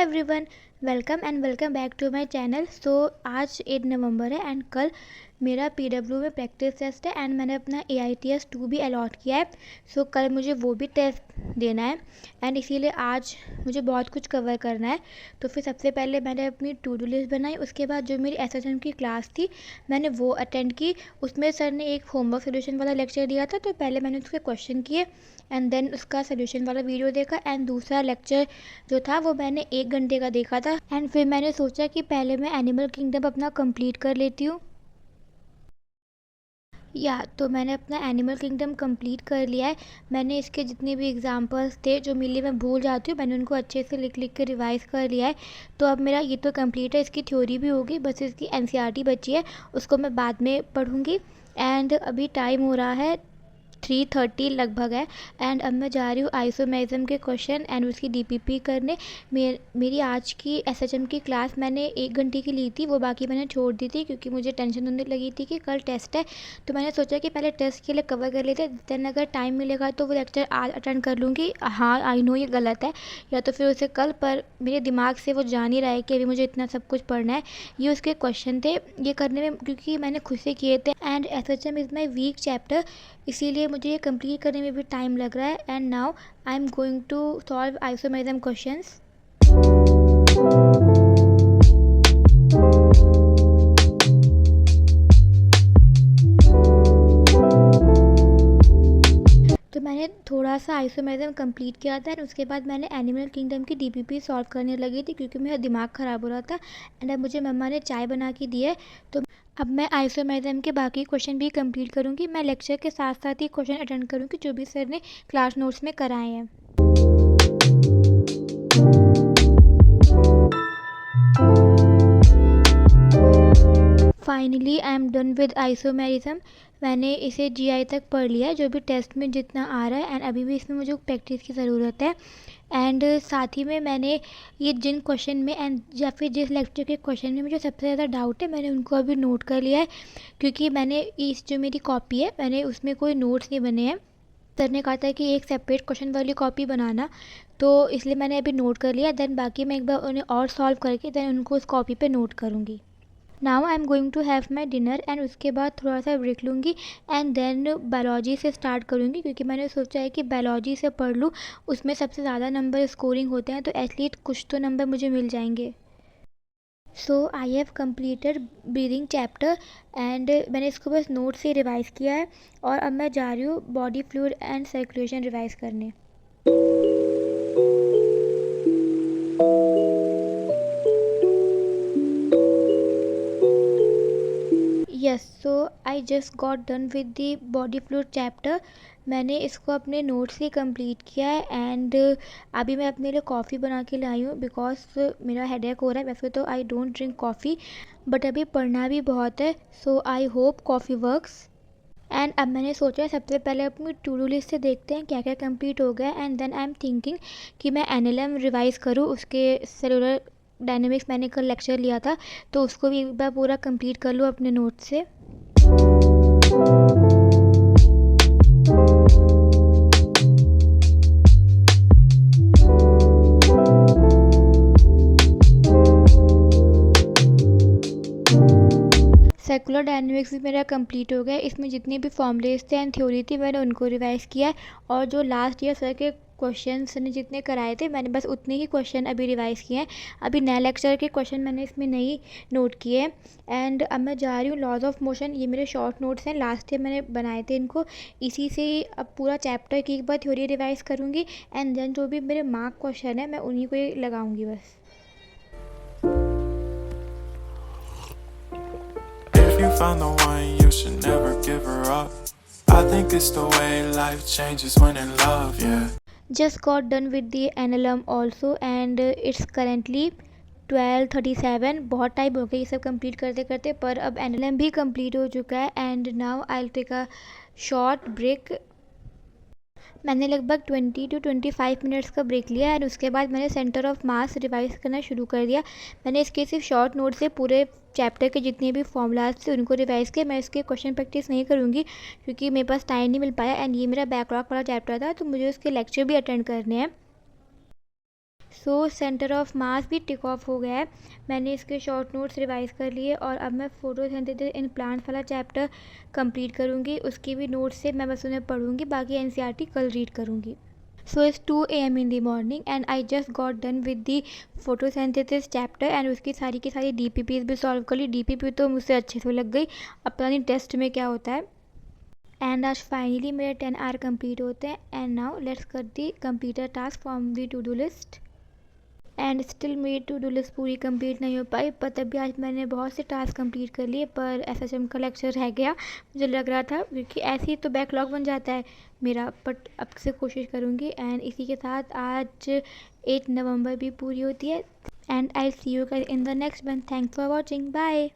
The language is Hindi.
Everyone, welcome back to my channel. So आज 8 नवंबर है एंड कल मेरा पीडब्ल्यू में प्रैक्टिस टेस्ट है एंड मैंने अपना AITS 2 भी अलॉट किया है। सो कल मुझे वो भी टेस्ट देना है एंड इसीलिए आज मुझे बहुत कुछ कवर करना है। तो फिर सबसे पहले मैंने अपनी टू डू लिस्ट बनाई, उसके बाद जो मेरी SHM की क्लास थी मैंने वो अटेंड की। उसमें सर ने एक होमवर्क सोल्यूशन वाला लेक्चर दिया था, तो पहले मैंने उसके क्वेश्चन किए एंड देन उसका सोल्यूशन वाला वीडियो देखा एंड दूसरा लेक्चर जो था वो मैंने 1 घंटे का देखा था। एंड फिर मैंने सोचा कि पहले मैं एनिमल किंगडम अपना कंप्लीट कर लेती हूँ। तो मैंने अपना एनिमल किंगडम कंप्लीट कर लिया है। मैंने इसके जितने भी एग्जांपल्स थे जो मिली मैं भूल जाती हूँ, मैंने उनको अच्छे से लिख लिख के रिवाइज़ कर लिया है। तो अब मेरा ये तो कंप्लीट है, इसकी थ्योरी भी होगी, बस इसकी NCERT बची है, उसको मैं बाद में पढ़ूँगी। एंड अभी टाइम हो रहा है 3:30 लगभग है एंड अब मैं जा रही हूँ आइसोमेरिज्म के क्वेश्चन एंड उसकी DPP करने। मेरी आज की SHM की क्लास मैंने 1 घंटे की ली थी, वो बाकी मैंने छोड़ दी थी क्योंकि मुझे टेंशन होने लगी थी कि कल टेस्ट है। तो मैंने सोचा कि पहले टेस्ट के लिए कवर कर लेते, देन अगर टाइम मिलेगा तो वो लेक्चर आज अटेंड कर लूँगी। हाँ, आई नो ये गलत है, या तो फिर उसे कल, पर मेरे दिमाग से वो जान ही रहा है कि अभी मुझे इतना सब कुछ पढ़ना है। ये उसके क्वेश्चन थे, ये करने में क्योंकि मैंने खुद से किए थे and SHM is my weak chapter, इसीलिए मुझे ये कंप्लीट करने में भी टाइम लग रहा है। And now I am going to solve isomerism questions. तो मैंने थोड़ा सा आइसोमेरिज्म कंप्लीट किया था एंड उसके बाद मैंने एनिमल किंगडम की DPP सॉल्व करने लगी थी क्योंकि मेरा दिमाग ख़राब हो रहा था। एंड अब मुझे मम्मा ने चाय बना के दी है, तो अब मैं आइसोमेरिज्म के बाकी क्वेश्चन भी कंप्लीट करूँगी। मैं लेक्चर के साथ साथ ही क्वेश्चन अटेंड करूँगी जो भी सर ने क्लास नोट्स में कराए हैं। Finally I am done with isomerism. मैंने इसे GI तक पढ़ लिया है, जो भी टेस्ट में जितना आ रहा है, एंड अभी भी इसमें मुझे प्रैक्टिस की ज़रूरत है। एंड साथ ही में मैंने ये जिन क्वेश्चन में एंड या फिर जिस लेक्चर के क्वेश्चन में मुझे सबसे ज़्यादा डाउट है, मैंने उनको अभी नोट कर लिया है क्योंकि मैंने इस जो मेरी कॉपी है मैंने उसमें कोई नोट्स नहीं बने हैं। सर ने कहा था कि एक सेपरेट क्वेश्चन वाली कॉपी बनाना, तो इसलिए मैंने अभी नोट कर लिया। देन बाकी मैं एक बार उन्हें और सॉल्व करके देन उनको उस कॉपी पे नोट करूँगी। Now I am going to have my dinner and उसके बाद थोड़ा सा ब्रेक लूँगी एंड देन बायोलॉजी से स्टार्ट करूँगी क्योंकि मैंने सोचा है कि बायोलॉजी से पढ़ लूँ, उसमें सबसे ज़्यादा नंबर स्कोरिंग होते हैं, तो एटलीस्ट कुछ तो नंबर मुझे मिल जाएंगे। So I have completed breathing chapter and मैंने इसको बस नोट से रिवाइज़ किया है और अब मैं जा रही हूँ body fluid and circulation revise करने। Yes, so I just got done with the body fluid chapter. मैंने इसको अपने नोट्स से कंप्लीट किया है एंड अभी मैं अपने लिए कॉफ़ी बना के लाई हूँ बिकॉज मेरा हेडेक हो रहा है। वैसे तो I don't drink coffee, but अभी पढ़ना भी बहुत है, so I hope coffee works. And अब मैंने सोचा है सबसे पहले अपनी टू डू लिस्ट से देखते हैं क्या क्या कंप्लीट हो गया and then I am thinking कि मैं NLM रिवाइज़ करूँ। उसके सेलुलर डायनेमिक्स मैंने कल लेक्चर लिया था, तो उसको भी एक बार पूरा कंप्लीट कर लूँ अपने नोट से। सर्कुलर डायनेमिक्स भी मेरा कंप्लीट हो गया। इसमें जितने भी फॉर्मूलेस थे एंड थ्योरी थी मैंने उनको रिवाइज़ किया है और जो लास्ट ईयर सर के क्वेश्चन ने जितने कराए थे मैंने बस उतने ही क्वेश्चन अभी रिवाइज़ किए हैं। अभी नए लेक्चर के क्वेश्चन मैंने इसमें नहीं नोट किए हैं। एंड अब मैं जा रही हूँ लॉज ऑफ मोशन। ये मेरे शॉर्ट नोट्स हैं, लास्ट ईयर मैंने बनाए थे इनको, इसी से ही अब पूरा चैप्टर की एक बार थ्योरी रिवाइज़ करूँगी एंड देन जो भी मेरे मार्क क्वेश्चन है मैं उन्हीं को ही लगाऊँगी बस। If you found the one, you should never give her up. I think it's the way life changes when in love, yeah. Just got done with the NLM also and it's currently 12:37। बहुत टाइम हो गया ये सब कंप्लीट करते करते, पर अब NLM भी कंप्लीट हो चुका है and now I will take a short break. मैंने लगभग 20 to 25 मिनट्स का ब्रेक लिया एंड उसके बाद मैंने सेंटर ऑफ मास रिवाइज करना शुरू कर दिया। मैंने इसके सिर्फ शॉर्ट नोट से पूरे चैप्टर के जितने भी फॉर्मूलाज थे उनको रिवाइज़ किया। मैं इसके क्वेश्चन प्रैक्टिस नहीं करूँगी क्योंकि मेरे पास टाइम नहीं मिल पाया एंड ये मेरा बैकलॉग वाला चैप्टर था, तो मुझे उसके लेक्चर भी अटेंड करने हैं। सो सेंटर ऑफ मास भी टिक ऑफ हो गया है। मैंने इसके शॉर्ट नोट्स रिवाइज कर लिए और अब मैं फोटोसिंथेसिस इन प्लांट्स वाला चैप्टर कंप्लीट करूँगी। उसकी भी नोट्स से मैं बस उन्हें पढ़ूँगी, बाकी एनसीईआरटी कल रीड करूँगी। So it's 2 AM in the morning and I just got done with the photosynthesis chapter and उसकी सारी की सारी DPPs भी सॉल्व कर ली। DPP तो मुझसे अच्छे से लग गई, अब पता नहीं टेस्ट में क्या होता है। एंड आज फाइनली मेरे 10 आवर कंप्लीट होते हैं। एंड नाउ लेट्स कर दी completer task from the to do list. And still मेरी टू डू लिस्ट पूरी कंप्लीट नहीं हो पाई, पर तब भी आज मैंने बहुत से टास्क कंप्लीट कर लिए, पर एसएचएम का लेक्चर रह गया। मुझे लग रहा था क्योंकि ऐसे ही तो बैकलॉग बन जाता है मेरा, बट अब से कोशिश करूँगी। एंड इसी के साथ आज 8 नवंबर भी पूरी होती है। And I see you guys in the next one. Thanks for watching, bye.